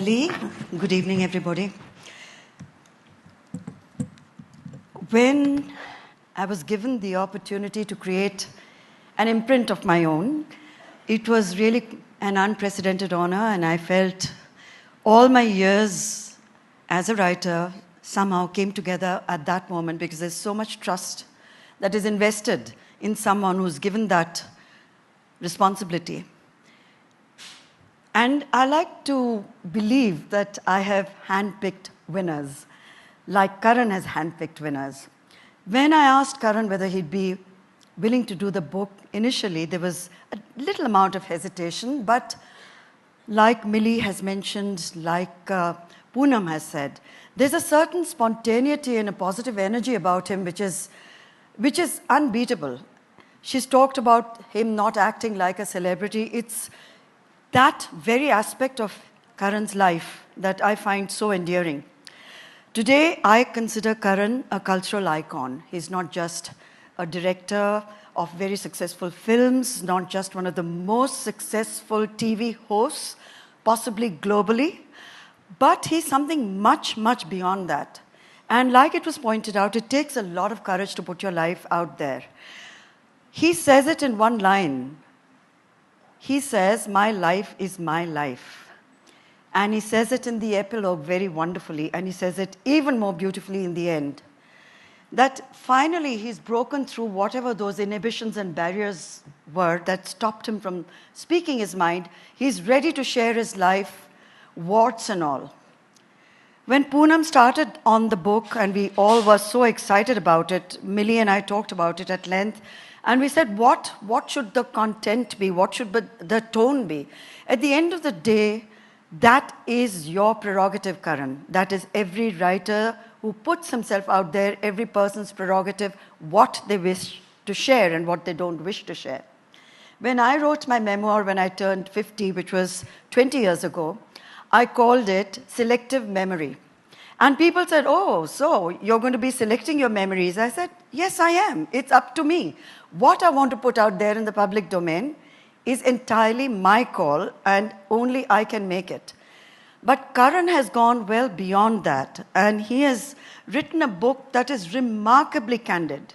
Millie. Good evening, everybody. When I was given the opportunity to create an imprint of my own, it was really an unprecedented honor, and I felt all my years as a writer somehow came together at that moment because there's so much trust that is invested in someone who's given that responsibility. And I like to believe that I have handpicked winners, like Karan has handpicked winners. When I asked Karan whether he'd be willing to do the book, initially there was a little amount of hesitation, but like Millie has mentioned, like Poonam has said, there's a certain spontaneity and a positive energy about him which is unbeatable. She's talked about him not acting like a celebrity. It's that very aspect of Karan's life that I find so endearing. Today, I consider Karan a cultural icon. He's not just a director of very successful films, not just one of the most successful TV hosts, possibly globally, but he's something much, much beyond that. And like it was pointed out, it takes a lot of courage to put your life out there. He says it in one line. He says, "My life is my life." And he says it in the epilogue very wonderfully, and he says it even more beautifully in the end. That finally he's broken through whatever those inhibitions and barriers were that stopped him from speaking his mind. He's ready to share his life, warts and all. When Poonam started on the book, and we all were so excited about it, Millie and I talked about it at length, and we said, what should the content be? What should the tone be? At the end of the day, that is your prerogative, Karan. That is every writer who puts himself out there, every person's prerogative, what they wish to share and what they don't wish to share. When I wrote my memoir when I turned 50, which was 20 years ago, I called it Selective Memory. And people said, "Oh, so you're going to be selecting your memories?" I said, "Yes, I am. It's up to me. What I want to put out there in the public domain is entirely my call, and only I can make it." But Karan has gone well beyond that, and he has written a book that is remarkably candid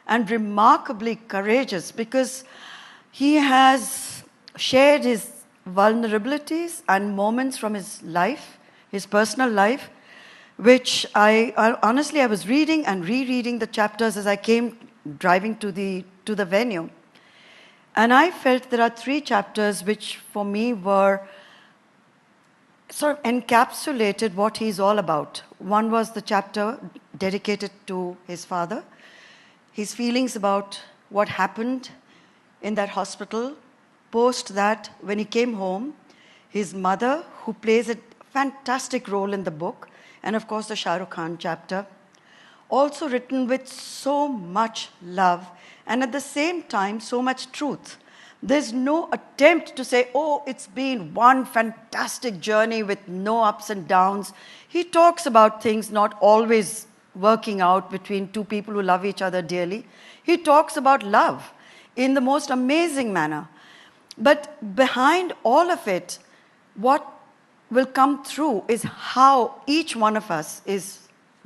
and remarkably courageous because he has shared his vulnerabilities and moments from his life, his personal life, which I honestly, I was reading and rereading the chapters as I came driving to the venue. And I felt there are 3 chapters which for me were sort of encapsulated what he's all about. One was the chapter dedicated to his father, his feelings about what happened in that hospital. Post that, when he came home, his mother, who plays a fantastic role in the book, and of course the Shah Rukh Khan chapter, also written with so much love and at the same time so much truth. There's no attempt to say, "Oh, it's been one fantastic journey with no ups and downs." He talks about things not always working out between 2 people who love each other dearly. He talks about love in the most amazing manner. But behind all of it, what will come through is how each one of us is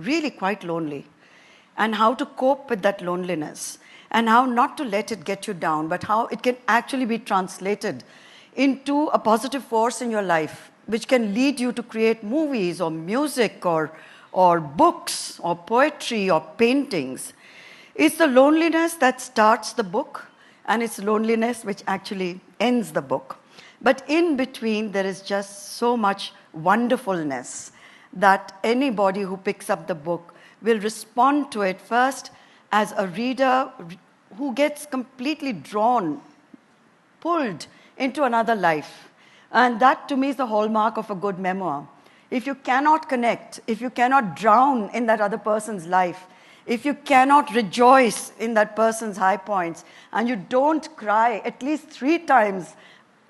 really quite lonely, and how to cope with that loneliness, and how not to let it get you down, but how it can actually be translated into a positive force in your life, which can lead you to create movies or music or books or poetry or paintings. It's the loneliness that starts the book, and it's loneliness which actually ends the book. But in between, there is just so much wonderfulness that anybody who picks up the book will respond to it first as a reader who gets completely drawn, pulled into another life. And that, to me, is the hallmark of a good memoir. If you cannot connect, if you cannot drown in that other person's life, if you cannot rejoice in that person's high points, and you don't cry at least 3 times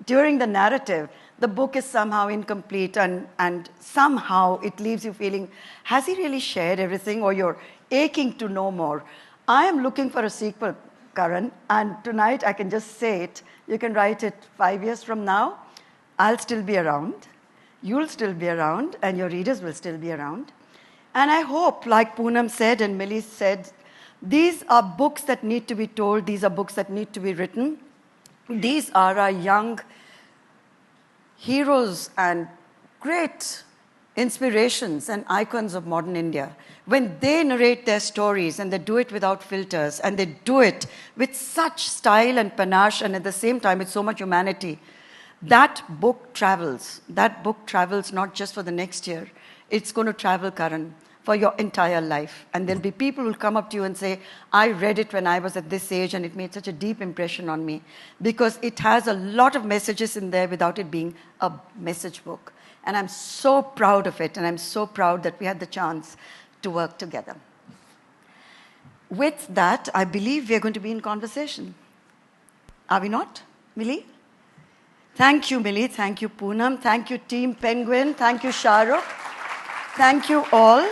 during the narrative, the book is somehow incomplete, and somehow it leaves you feeling, has he really shared everything, or you're aching to know more? I am looking for a sequel, Karan, and tonight I can just say it. You can write it 5 years from now. I'll still be around. you'll still be around and your readers will still be around. And I hope, like Poonam said and Millie said, these are books that need to be told. These are books that need to be written. These are our young heroes and great inspirations and icons of modern India. When they narrate their stories and they do it without filters and they do it with such style and panache and at the same time with so much humanity, that book travels. That book travels not just for the next year. It's going to travel, Karan, for your entire life. And there'll be people who'll come up to you and say, I read it when I was at this age and it made such a deep impression on me, because it has a lot of messages in there without it being a message book. And I'm so proud of it, and I'm so proud that we had the chance to work together. With that, I believe we're going to be in conversation. Are we not, Millie? Thank you, Millie. Thank you, Poonam. Thank you, Team Penguin. Thank you, Shahrukh. Thank you all.